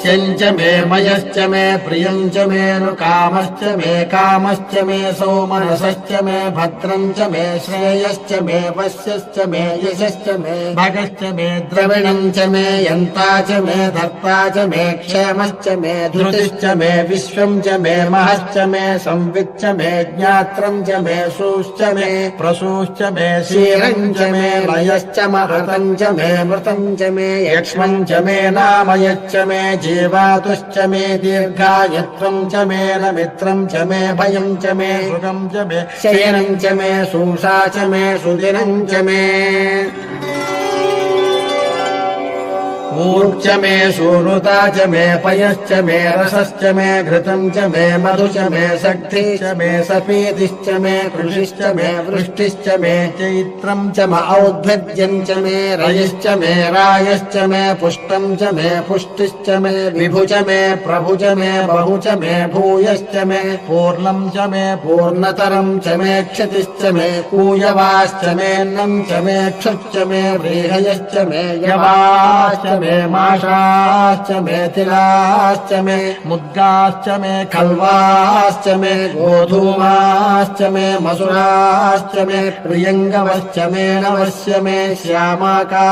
वश्यञ्च मे मयश्च मे प्रियञ्च मे नुकामश्च मे कामश्च मे सौमनसश्च मे भद्रञ्च मे श्रेयश्च मे वश्यश्च मे यशश्च मे भगश्च मे द्रविणञ्च मे यन्ता च मे धर्ता च मे क्षेमश्च मे धृतिश्च मे विश्वम् च मे महश्च मे संविच्च मे ज्ञात्रम् च मे सूश्च मे प्रसूश्च मे क्षीरम् च मे लयश्च महतम् च मे मृतम् च मे यक्ष्मम् च मे नामयश्च मे जीवातुश्च मे दीर्घायत्वम् च मे नमित्रम् च मे भयम् च मे सुखम् च मे शयनम् च मे सूषा च मे सुदिनम् च मे ऊर्च मे शूनुता च मे पयश्च मे रसश्च मे घृतम् च मे मधु च मे शक्ति च मे सफेदिश्च मे कृषिश्च मे वृष्टिश्च मे चैत्रम् च म औद्भिद्यम् च मे रयिश्च मे रायश्च मे पुष्टम् च मे पुष्टिश्च मे विभु च मे प्रभु च मे बहु च मे भूयश्च मे पूर्णम् च मे पूर्णतरम् च मे क्षतिश्च मे कूयवाश्च मेऽन्नम् च मे क्षुच्च मे व्रीहयश्च मे यवाश्च मे माषाश्च मे तिलाश्च मे मुद्गाश्च मे खल्वाश्च मे गोधूमाश्च मे मसुराश्च मे प्रियङ्गवश्च मे नवश्च मे श्यामाका